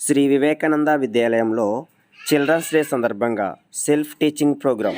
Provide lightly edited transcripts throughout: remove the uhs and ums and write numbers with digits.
శ్రీ వివేకానంద విద్యాలయంలో children's day సందర్భంగా self teaching programme.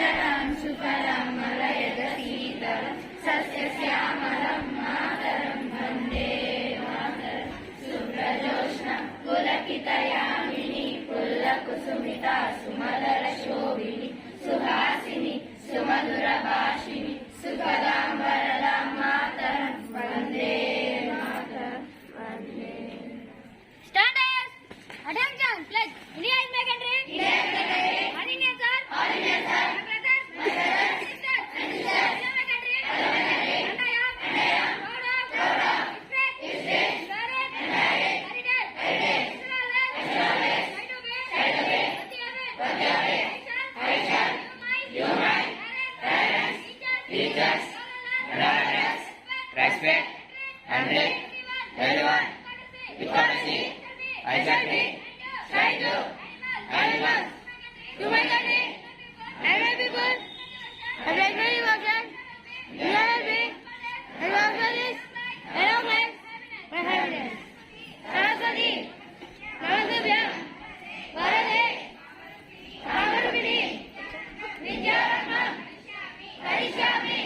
Respect and live everyone with courtesy. I shall be try to animals, humanity, every people, every worker, humanity, and workers, and all life, my happiness. Saraswati, Namaskar, Bharate, Agarvini, Vidyarama, Karishami.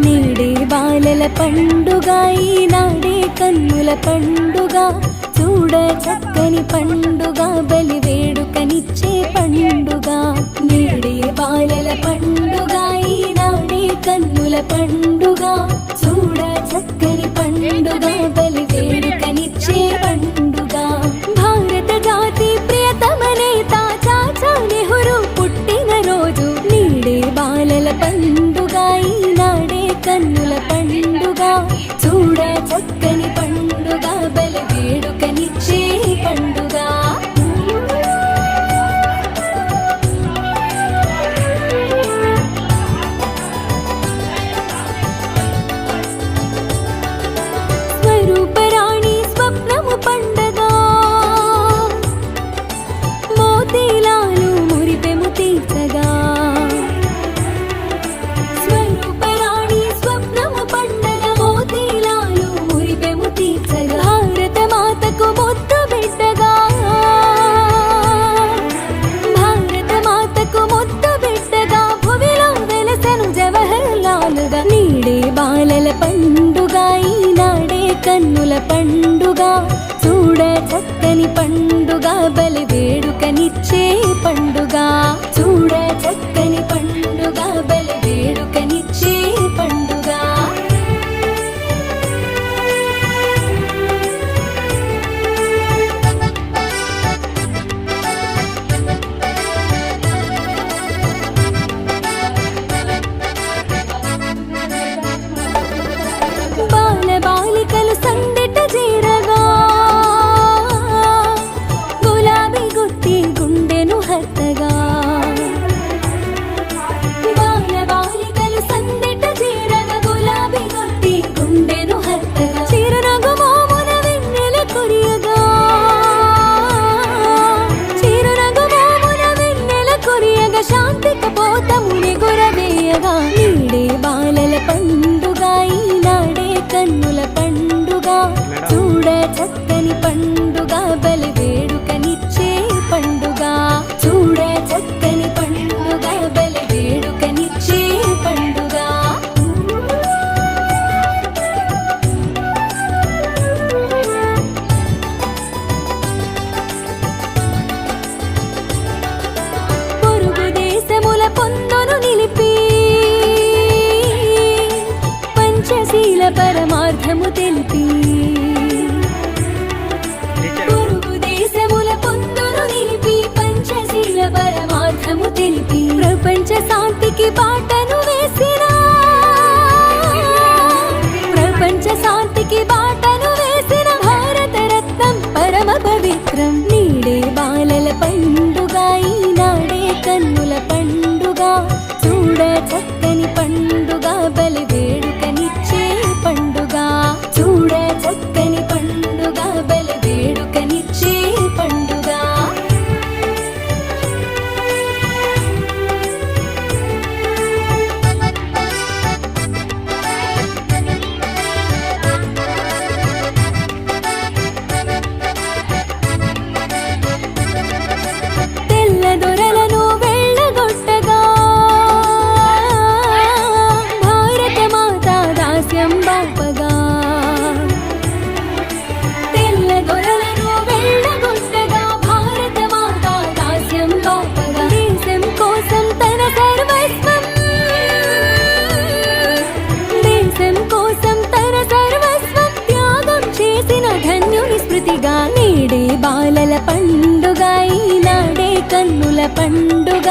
నేడే బాలల పండుగ, ఈనాడే కన్నుల పండుగ, చూడ చక్కని పండుగ, బలి వేడుకనిచ్చే పండుగ. నేడే బాలల పండుగ, ఈనాడే కన్నుల పండుగ, చూడ చక్కని పండుగ, బలి వేడుకనిచ్చే పండుగ. భారత జాతి ప్రియతమ నేత చాచా నెహ్రూ పుట్టిన రోజు. నేడే బాలల పండుగ, ఈనాడే కన్నుల పండుగ, చూడ చక్కని పండుగ, బలి వేడుకనిచ్చే పండుగ. స్వరూపరాణి స్వప్నము పండగ, మోతీలాలు మురిపెము తీర్చగా. భారత మాతకు ముద్దు బిడ్డగా, భారత మాతకు ముద్దు బిడ్డగా, భువిలో వెలసెను జవహర్లాలుగా. నేడే బాలల పండుగ, ఈనాడే కన్నుల పండుగ, చూడ చక్కని పండుగ, బలి వేడుకనిచ్చే పండుగ. చూడ చక్కని పండుగ, బలి వేడుకనిచ్చే పండుగ. బాలికలు సందిట చేరగా, గులాబీ గుత్తి గుండెను హత్తగా. బాలికలు సందిట చేరగా, సంస్కృతిగా నేడే బాలల పండుగ ఈనాడే కన్నుల పండుగ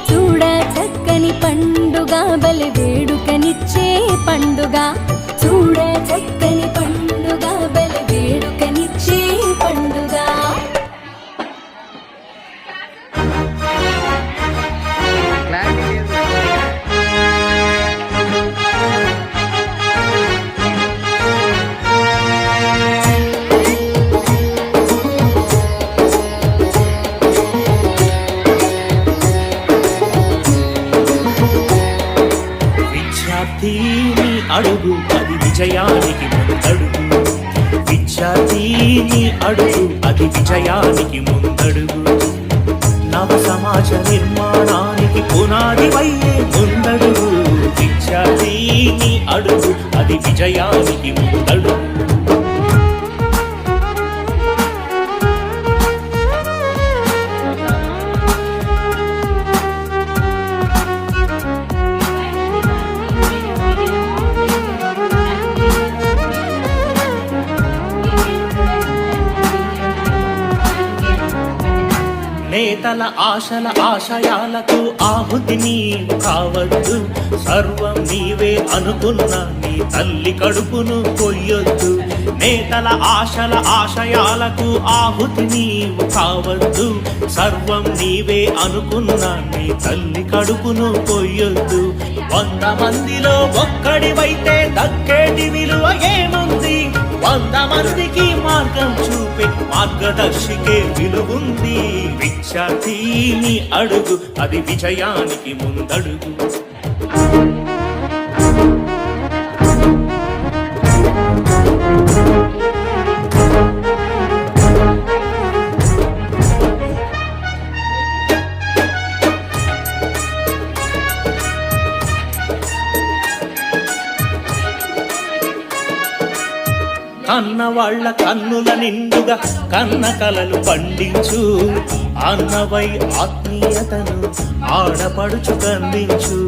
చూడ చక్కని పండుగ బలి వేడుకనిచ్చే పండుగ చూడ చక్కని పండుగ బలి వేడుకనిచ్చే పండుగ విద్యార్థిని అడుగు అది విజయానికి ముందడుగు విద్యార్థిని అడుగు అది విజయానికి ముందడుగు నవ సమాజ నిర్మాణానికి పునాది వయ్యే ముందడుగు విద్యార్థిని అడుగు అది విజయానికి ముందడుగు నేతల ఆశల ఆశయాలకు ఆహుతి నీవు కావద్దు సర్వం నీవే అనుకున్న నీ తల్లి కడుపును కొయ్యొద్దు నేతల ఆశల ఆశయాలకు ఆహుతి నీవు కావద్దు సర్వం నీవే అనుకున్న నీ తల్లి కడుపును కొయ్యొద్దు 100 మందిలో ఒక్కడివైతే దక్కేటి విలువ ఏముంది 100 మందికి మార్గం చూపే మార్గదర్శికే విలువుంది విద్యార్థిని అడుగు అది విజయానికి ముందడుగు కన్న వాళ్ళ కన్నుల నిండుగా కన్న కలలు పండించు అన్నవై ఆత్మీయతను ఆడపడుచు కందించు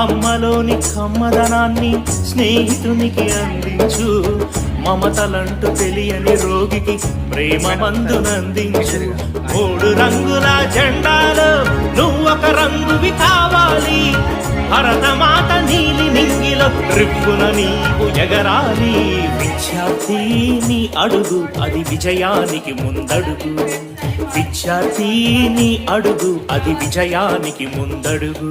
అమ్మలోని కమ్మదనాన్ని స్నేహితునికి అందించు మమతలంటూ తెలియని రోగికి ప్రేమ మందునందించు 3 రంగుల జెండాలో నువ్వొక రంగువి కావాలి భరతమాత నీలి నింగిలో రిప్పున నీవు ఎగరాలి విద్యార్థిని అడుగు అది విజయానికి ముందడుగు విద్యార్థిని అడుగు అది విజయానికి ముందడుగు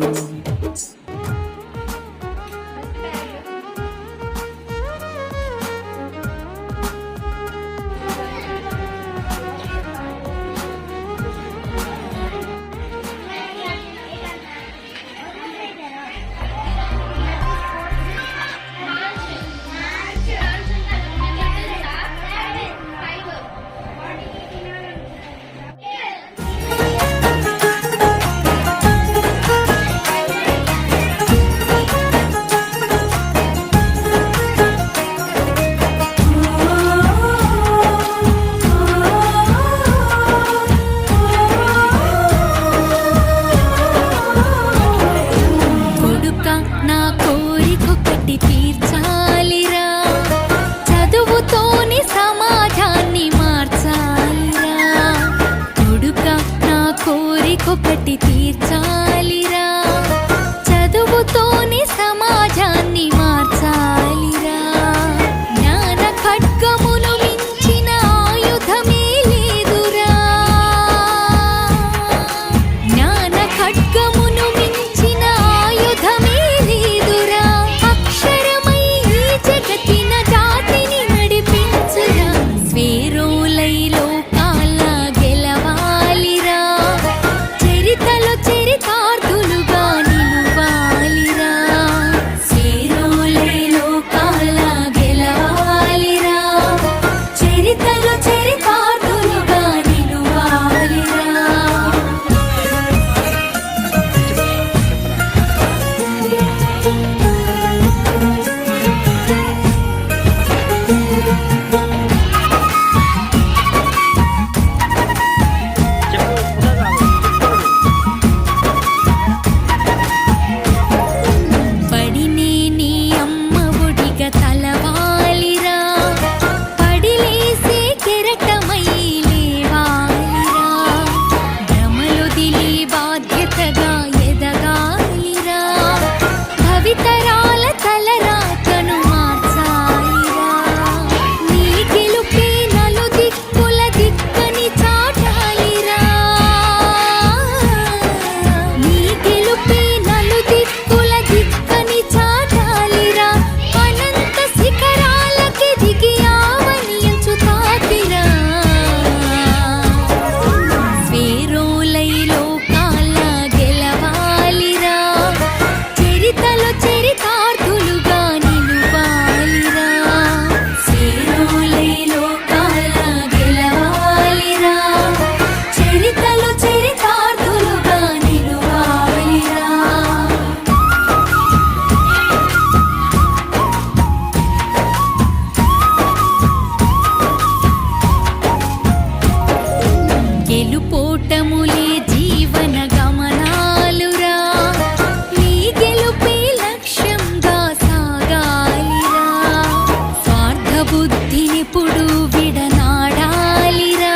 ఎప్పుడు విడనాడాలిరా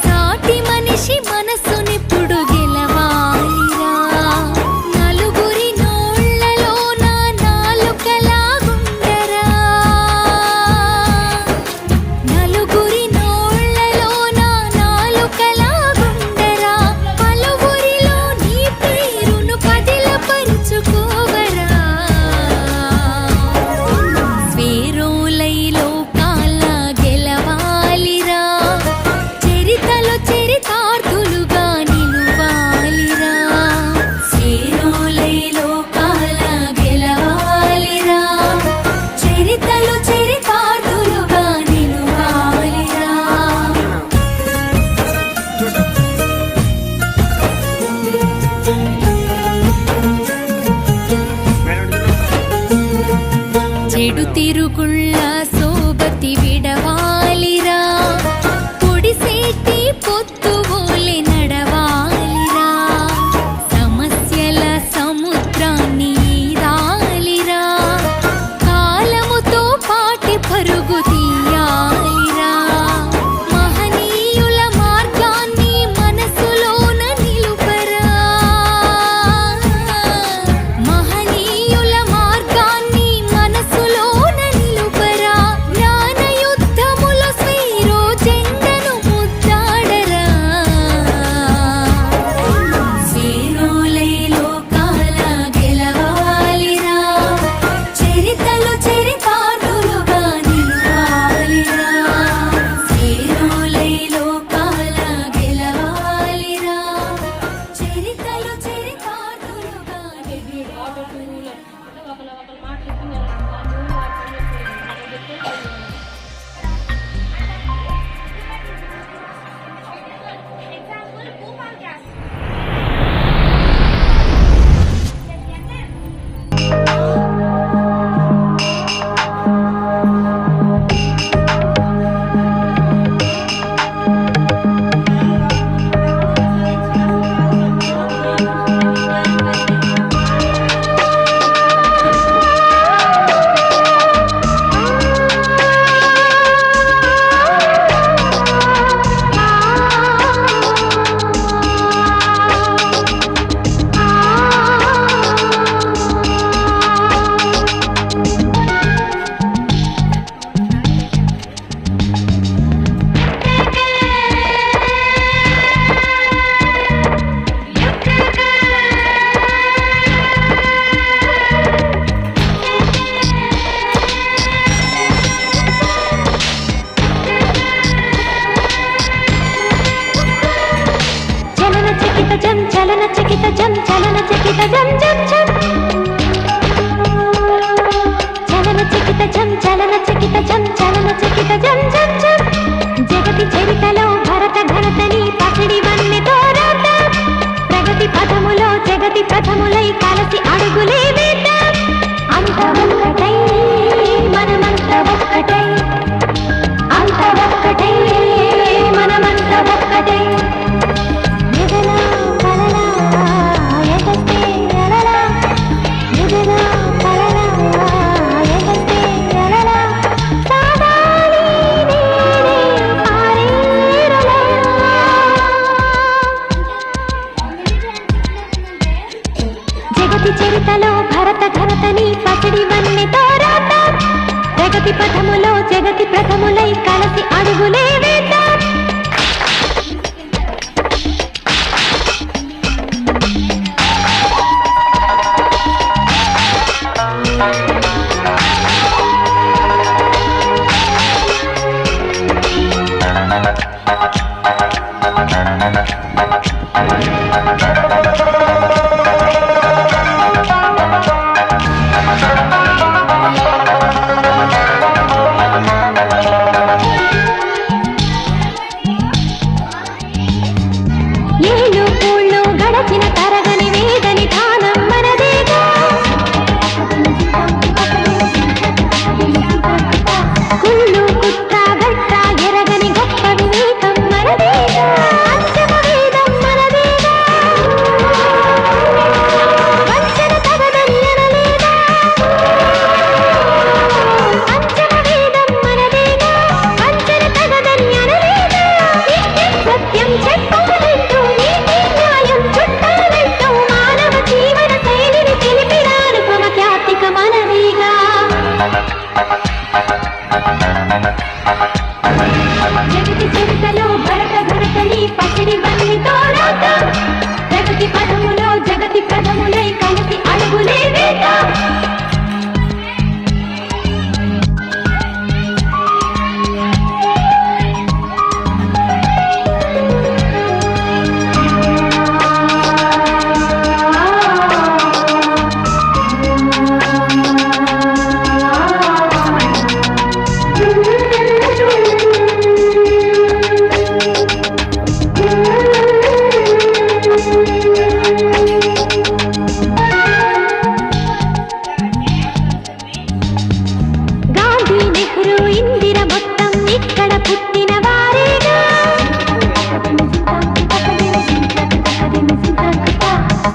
సాటి మనిషి మనసునిప్పుడు గెలవాలిరా నలుగురి నోళ్ళలో నా నాలుకలాగుండరా నలుగురి నోళ్ళలో నా నాలుకలాగుండరా పలువురిలో నీ పేరును పదిలపరుచుకోవరా స్వేరోలై లోకాల గెలవాలిరా చరితలో చరితార్థులుగా నిలువాలిరా స్వేరోలై లోకాల గెలవాలిరా చరితలో చరితార్థులుగా నిలువాలిరా చెడు తిరుగుళ్ళ సోబతి విడవాలిరా పొడిసేటి పొత్తువోలె నడవాలిరా సమస్యల సముద్రాన్ని ఈదాలిరా కాలముతో పాటి పరుగు తీయాలిరా మహనీయుల మార్గాన్ని మనసులోన నిలుపరా మహనీయుల మార్గాన్ని మనసులోన నిలుపరా జ్ఞాన యుద్ధముల స్వీరో జెండను ముద్దాడరా స్వీరోలై లోకాల గెలవాలిరా చరితలో చరితార్థులుగా నిలువాలిరా స్వీరోలై లోకాల గెలవాలిరా చరితలో చరితార్థులుగా నిలువాలిరా చలన చకిత జం చలన చకిత జం జం జం చలన చకిత జం చలన చకిత జం చలన చకిత జం జం జం జగతి చరితలో భరత ఘనతని పసిడి వన్నెతో రాత ప్రగతి పథములో జగతి ప్రథములై కలసి అడుగులే వేద్దాం అంత ఒక్కటై మనమంత ఒక్కటై అంత ఒక్కటై మనమంత ఒక్కటై జగతి చరితలో భరత ఘనతని పసిడి వన్నెతో రాత ప్రగతి పథములో జగతి ప్రథములై కలసి అడుగులే వేద్దాం కుళ్ళు కుట్ర గట్ట ఎరగని గొప్ప వివేకం మనదే జగతి చరితలో భరత భరతని పసిడి వన్నెతో రాద్దాం ప్రగతి పదములో జగతి ప్రథములై కలిసి అడుగులే వేద్దాం గాంధీ నెహ్రూ ఇందిర మొత్తం ఇక్కడ పుట్టిన వారేగా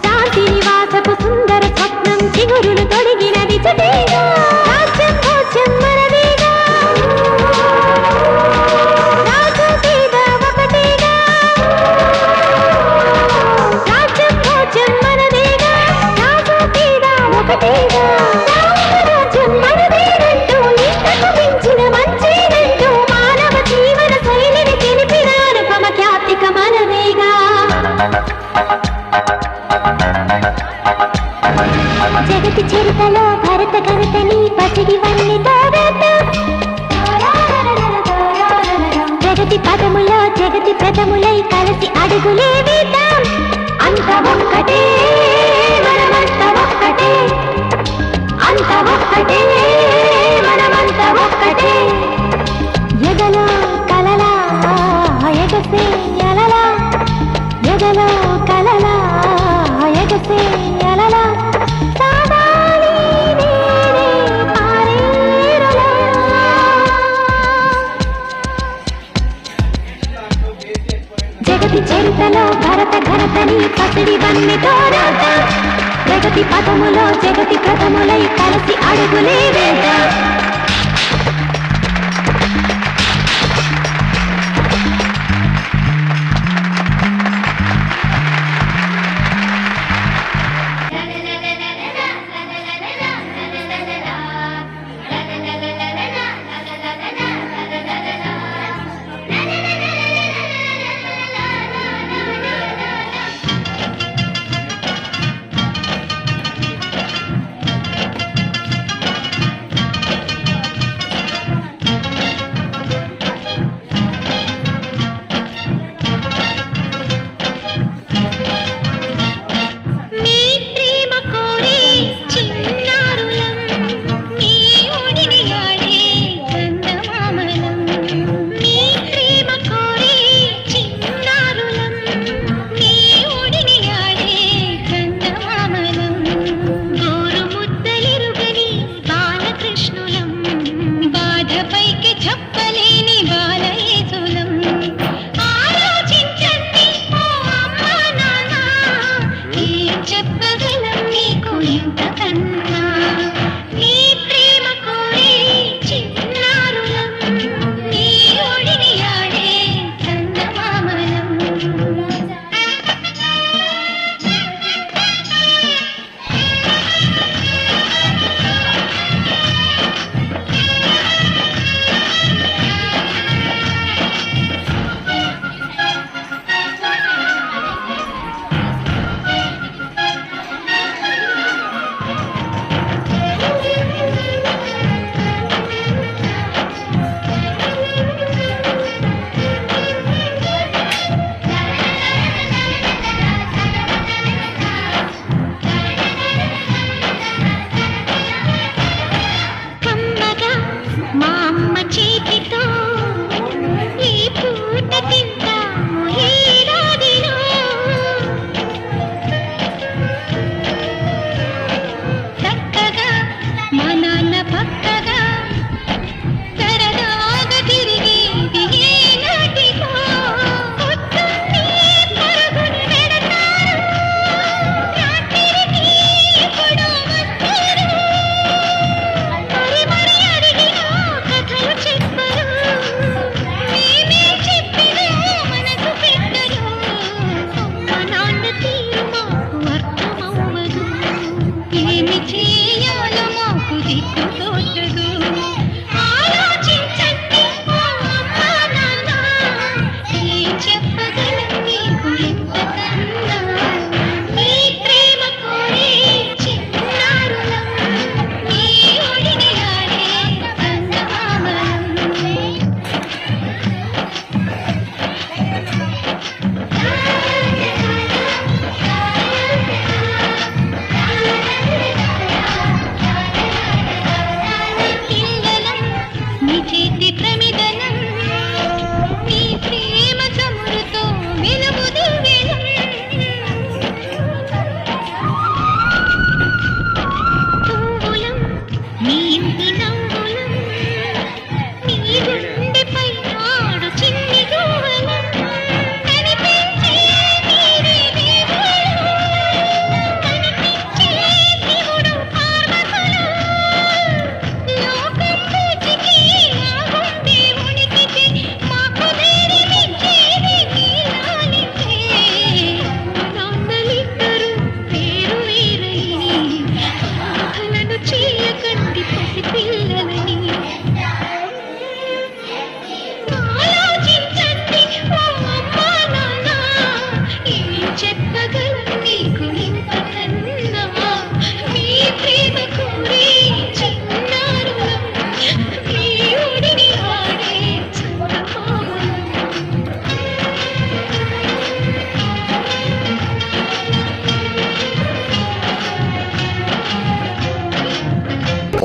శాంతి నివాసపు సుందర స్వప్నం చిగురులు తొడిగినది చటేగా రాజ్యం భోజ్యం మనదేగా రాజు పేద ఒకటేగా రాజ్యం భోజ్యం మనదేగా రాజు పేద ఒకటేగా రాజ్యం మనదేనంటూ ఇంతకు మించిన మంచేనంటూ మానవ జీవన శైలిని తెలిపిన అనుపమ ఖ్యాతిక మనదేగా జగతి చరితలో భరత గణతని పసిడి వన్నెతో రాద్దాం ప్రగతి పదములో జగతి ప్రథములై కలిసి అడుగులే వేద్దాం అంత ఒక్కటే మనమంత ఒక్కటే అంత ఒక్కటే మనమంత ఒక్కటే ఎగలో కలలా ఎగసే అలలా ఎగలో కలలా ఎగసే అలలా సాగాలి నేనే పారేరులా. జగతి చరితలో భరత ఘనతని పసిడి వన్నెతో రాద్దాం ప్రగతి పదములో జగతి ప్రథములై కలిసి అడుగులే వేద్దాం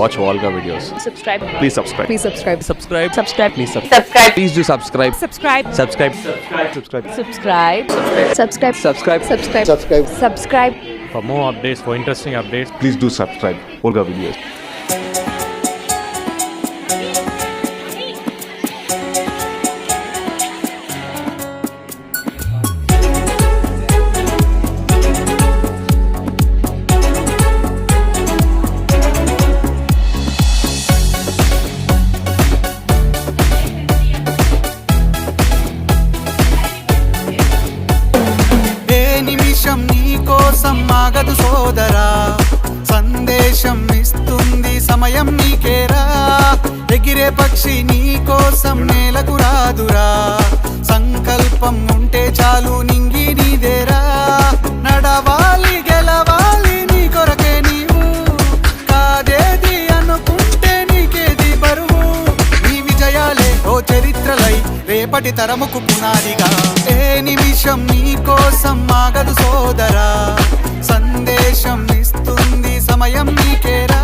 Watch Volga videos. Subscribe. Please subscribe. Please subscribe. Subscribe. Subscribe. Please Subscribe. Please do subscribe. Subscribe. Subscribe. Subscribe. Subscribe. Subscribe. Subscribe. Subscribe. Subscribe. For more updates, for interesting updates, Please do subscribe. Volga videos. ఏ నిమిషం నీ కోసం ఆగదు సోదరా, సందేశం ఇస్తుంది సమయం నీకేరా. ఎగిరే పక్షి నీ కోసం నేలకు రాదురా, సంకల్పం ఉంటే చాలు నింగి నీదేరా. నడవాలి గెలవాలి నీ కొరకే నీవు, కాదేది అనుకుంటే నీకేది బరువు. నీ విజయాలే ఓ చరిత్రలై రేపటి తరముకు పునాదిగా. ఏ నిమిషం నీ కోసం ఆగదు సోదరా, సందేశం ఇస్తుంది సమయం నీకేరా.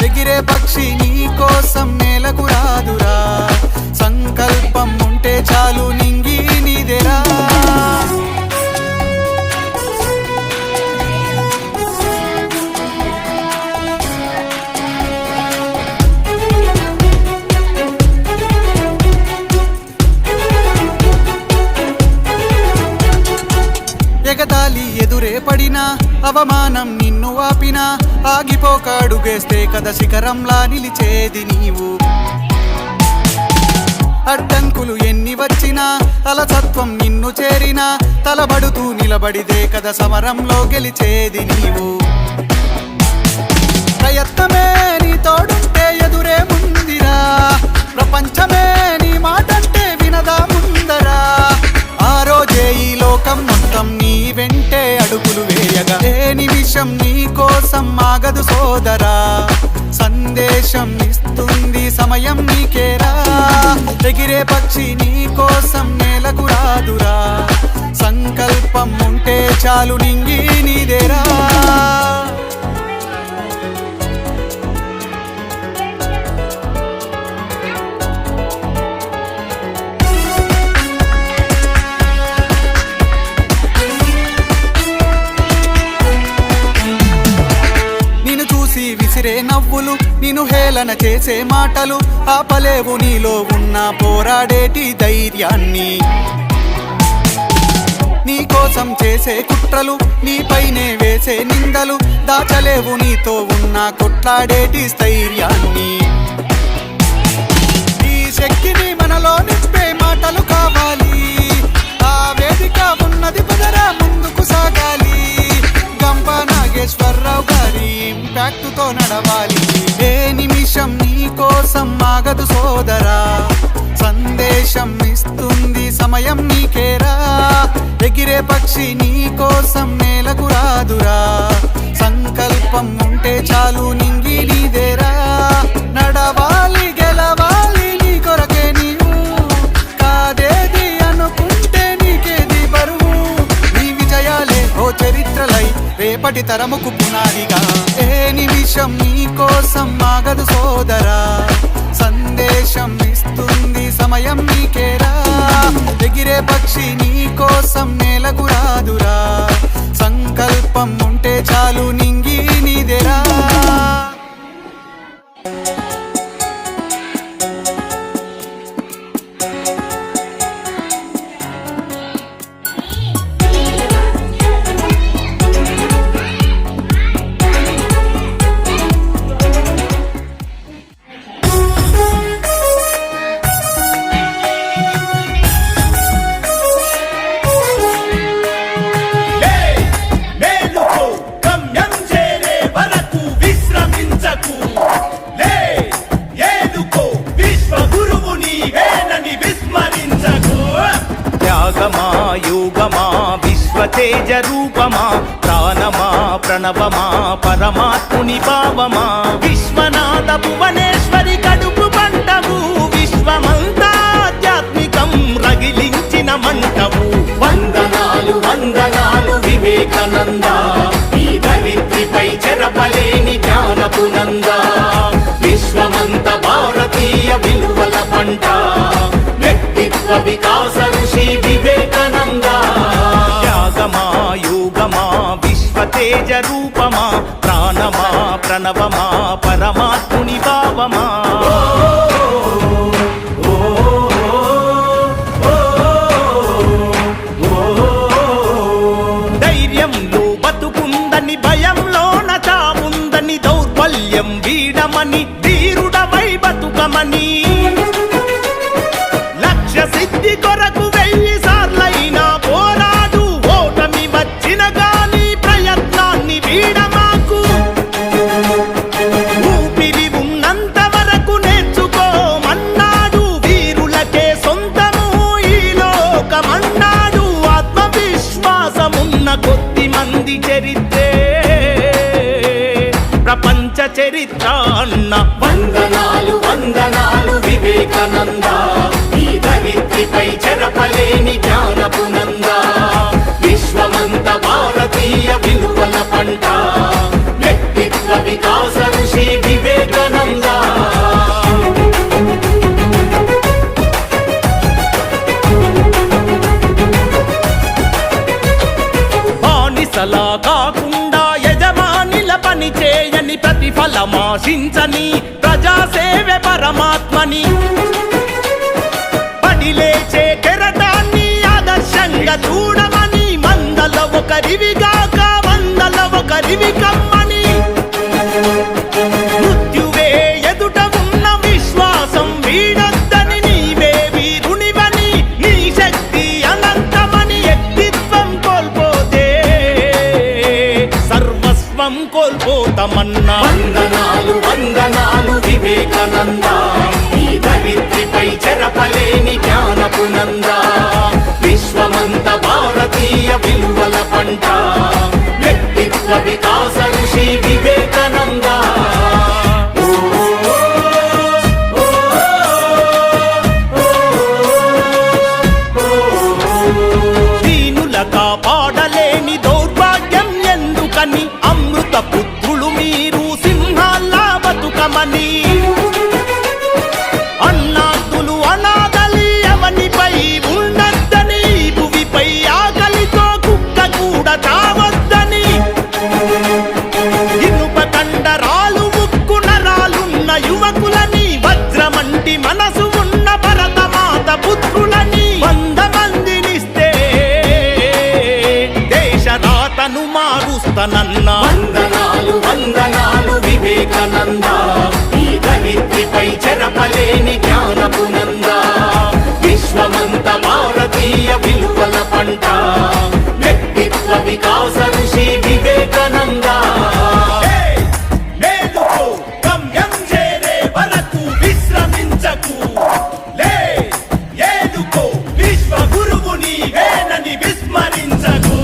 ఎగిరే పక్షి నీ కోసం నేలకు రాదురా, సంకల్పం ఉంటే చాలు నింగి నీదేరా. ఎగతాళి ఎదురే పడినా, అవమానం నిన్ను ఆపినా, ఆగిపోక అడుగేస్తే కథ శిఖరంలా నిలిచేది నీవు. అడ్డంకులు ఎన్ని వచ్చినా, అలసత్వం నిన్ను చేరినా, తలబడుతూ నిలబడిదే కథ సమరంలో గెలిచేది నీవు. ప్రయత్నమే నీ తోడుంటే ఎదురే ముందిరా, ప్రపంచమే నీ మాటంటే వినదా ముందరా. ఆ రోజే ఈ లోకం మొత్తం నీ వెంటే అడుగులు వేయగా. ఏ నిమిషం నీ కోసం ఆగదు సోదరా, సందేశం ఇస్తుంది సమయం నీకేరా. ఎగిరే పక్షి నీ కోసం నేలకు రాదురా, సంకల్పం ఉంటే చాలు నింగి నీదేరా. నిన్ను చూసి విసిరే నవ్వులు, నిన్ను హేళన చేసే మాటలు, ఆపలేవు నీలో ఉన్న పోరాడేటి ధైర్యాన్ని. నీ కోసం చేసే కుట్రలు, నీపైనే వేసే నిందలు, దాచలేవు నీతో ఉన్న కొట్లాడేటి స్థైర్యాన్ని. ఈ శక్తిని మనలో నింపే మాటలు కావాలి, ఆ వేదిక ఉన్నది పదరా ముందుకు సాగాలి. గంప నాగేశ్వరరావు గారి ఇంపాక్ట్ తో నడవాలి. ఏ నిమిషం నీ కోసం ఆగదు సోదరా, సందేశం ఇస్తుంది సమయం నీకేరా. ఎగిరే పక్షి నీ కోసం నేలకు రాదురా, సంకల్పం ఉంటే చాలు నింగి నీదేరా. నడవాలి గెలవాలి నీ కొరకే నీవు, కాదేది అనుకుంటే నీకేది బరువు. నీ విజయాలే ఓ చరిత్రలై రేపటి తరముకు పునాదిగా. ఏ నిమిషం నీ కోసం ఆగదు సోదరా, సందేశం ఇస్తుంది సమయం నీకేరా. ఎగిరే పక్షి నీ కోసం నేలకు రాదురా, సంకల్పం ఉంటే చాలు నింగి నీదేరా. మేలుకో గమ్యం చేరే వరకు విశ్రమించకు. లే ఏలుకో విశ్వగురువు నీవేనని విస్మరించకు. త్యాగమా యోగమా విశ్వతేజ రూపమా, ప్రాణమా ప్రణవమా పరమాత్ముని భావమా. విశ్వనాథ భువనేశ్వరి కడుపు పంటవు, విశ్వమంతా ఆధ్యాత్మికం రగిలించిన మంటవు. వందనాలు వందనాలు వివేకానంద, ఈ ధరిత్రిపై చెరపలేని జ్ఞానపు నంద. వికాస ఋషి వివేకానంద. త్యాగమా యోగమా విశ్వతేజ రూపమా ప్రాణమా ప్రణవమా పరమాత్ముని భావమా. ధైర్యంలో బతుకుందని భయంలోన చావుందని దౌర్బల్యం వీడమని ధీరుడవై బతుకమని లక్ష్య సిద్ధి కొరకు 1000 సార్లైనా పోరాడు. ఓటమి వచ్చిన గాని ప్రయత్నాన్ని వీడమాకు. ఊపిరి ఉన్నంత వరకు నేర్చుకోమన్నాడు. వీరులకే సొంతము ఈ లోకమన్నాడు. ఆత్మవిశ్వాసమున్న కొద్ది మంది చరిత్రే ప్రపంచ చరిత్ర అన్న. వందనాలు వందనాలు వివేకానంద, ఈ ధరిత్రిపై చెరపలేని జ్ఞానపు నంద. విశ్వమంత భారతీయ విలువల పంట, వ్యక్తిత్వ వికాస ఋషి వివేకానంద. బానిసలా కాకుండా యజమానిల పని చేయని ప్రతిఫలమాశించని ప్రజాసేవే పరమాత్మని. పడిలేచే కెరటాన్ని ఆదర్శంగా చూడమని. మందల ఒకరివిగాక వందల ఒకరివి కమ్మని. మృత్యువే ఎదుట ఉన్న విశ్వాసం వీడొద్దని. నీవే వీరునివని, నీ శక్తి అనంతమని. వ్యక్తిత్వం కోల్పోతే సర్వస్వం కోల్పోతామన్నా. వందనాలు వందనాలు వివేకానంద, ఈ ధరిత్రిపై చెరపలేని జ్ఞానపు నంద. విశ్వమంత భారతీయ విలువల పంట, వ్యక్తిత్వ వికాస ఋషి వివేకానంద. దీనుల కాపాడలేని దౌర్భాగ్యం ఎందుకని. అమృత పుత్రులు మీరు సింహాల్లా బతుకమని. అన్నార్థులు అనాథలి ఎవనిపై ఉండద్దని. భువిపై ఆకలితో కుక్క కూడా చావద్దని. ఇనుప కండరాలు ఉక్కు నరాలున్న యువకులని. వజ్రమంటి మనసు ఉన్న భరతమాత పుత్రులని. 100 మందినిస్తే దేశ రాతను మారుస్తానన్న. వందనాలు వందనాలు వివేకానంద, ఈ ధరిత్రిపై చెరపలేని జ్ఞానపు నంద. విశ్వమంత భారతీయ విలువల పంట, వ్యక్తిత్వ వికాస ఋషి వివేకానంద. మేలుకో గమ్యం చేరే వరకు విశ్రమించకు. లే ఏలుకో విశ్వ గురువు నీవేనని విస్మరించకు.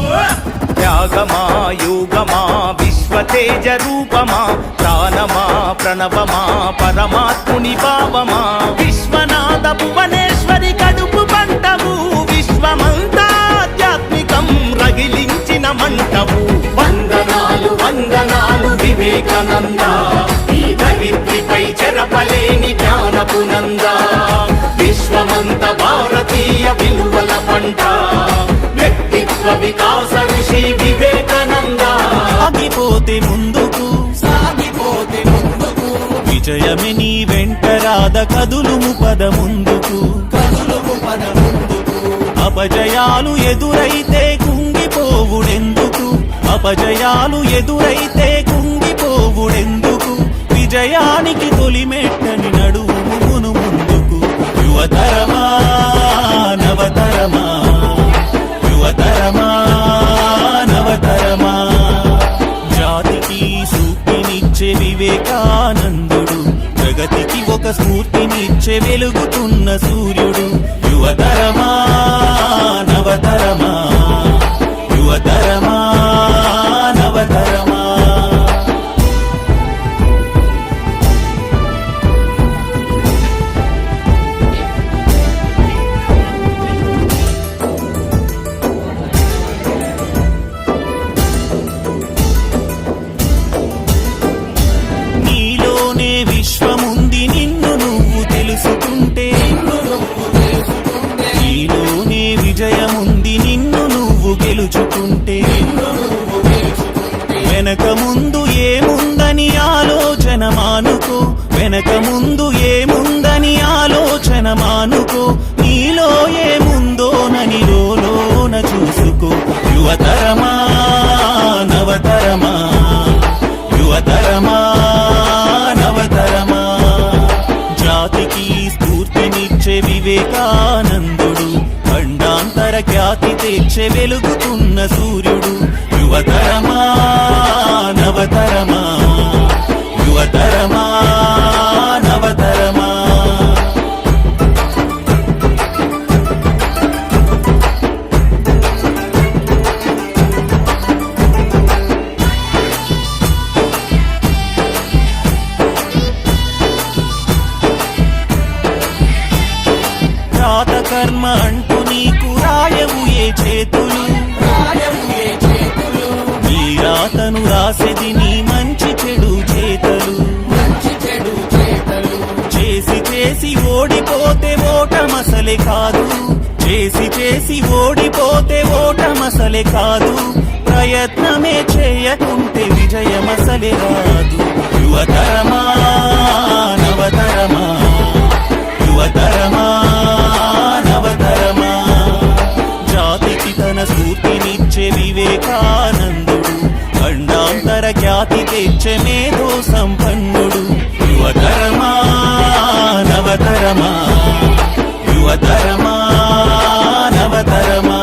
త్యాగమా యోగమా విశ్వతేజ రూపమా ప్రాణమా ప్రణవమా పరమాత్ముని భావమా. విశ్వనాథ భువనేశ్వరి కడుపు పంటవు. విశ్వమంతా ఆధ్యాత్మికం రగిలించిన మంటవు. వందనాలు వందనాలు వివేకానంద, ఈ ధరిత్రిపై చెరపలేని జ్ఞానపు నంద. విశ్వమంత భారతీయ విలువల పంట, వ్యక్తిత్వ వికాస ఋషి వివేకానంద. సాగిపోతే ముందుకు సాగిపోతే ముందుకు, విజయమే నీ వెంట రాద కదులుము పద ముందుకు కదులుము పద ముందుకు. అపజయాలు ఎదురైతే కుంగిపోవుడెందుకు. అపజయాలు ఎదురైతే కుంగిపోవుడెందుకు. విజయానికి తొలిమెట్టని నడువుమును ముందుకు. యువతరమా నవతరమా, యువతరమా నవతరమా. జాతికి సూక్తినిచ్చే వివేకానందుడు, జగతికి ఒక స్ఫూర్తినిచ్చే వెలుగుతున్న సూర్యుడు. యువతరమా నవతరమా, యువతరమా నవతరమా. నీలోనే విశ్వముంది నిన్ను నువ్వు తెలుసుకుంటే. నీలోనే విజయముంది నిన్ను నువ్వు గెలుచుకుంటే వెనక ముందు ఏముందని ఆలోచన మానుకో వెనక ముందు ఏముందని ఆలోచన మానుకో నీలో ఏముందోనని లోన చూసుకో యువతరమా నవతరమా యువతరమా నవతరమా జాతికి స్ఫూర్తినిచ్చే వివేకానందుడు ఖండాంతర ఖ్యాతి తెచ్చే వెలుగుతున్న సూర్యుడు యువతరమా నవతరమా యువతరమా నవతరమా రాత కర్మ అంటూ నీకు రాయవు ఏ చేతులు నీ రాతను రాసేది నీ మంచి చెడు చేతలు చేసి చేసి ఓడిపోతే ఓటమసలే కాదు చేసి ఓడిపోతే ఓటమసలే కాదు ప్రయత్నమే చేయకుంటే విజయమసలే రాదు యువతరమా నవతరమా యువతరమా నవతరమా జాతికి తన స్ఫూర్తినిచ్చే వివేకానందుడు ఖండాంతర ఖ్యాతి తెచ్చే మేధో సంపన్నుడు యువతరమా నవతరమా యువతరమా నవతరమా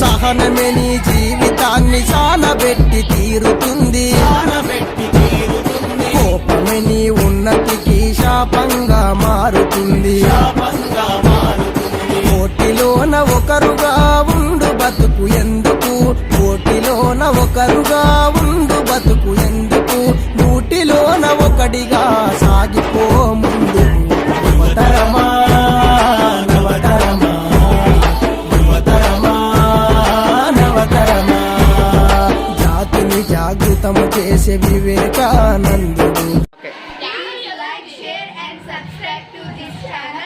సహనమే నీ జీవితాన్ని సానబెట్టి తీరుతుంది కోపమే నీ ఉన్నతికి శాపంగా మారుతుంది పోటీలోన ఒకరుగా ఉండు బతుకు ఎందుకు పోటీలోన ఒకరుగా ఉండు బతుకు ఎందుకు నూటిలోన ఒకడిగా సాగిపో ముందు యువతరమా నవతరమా యువతరమా నవతరమా జాతిని జాగృతము చేసే వివేకానందుడు Like, share and subscribe to this channel.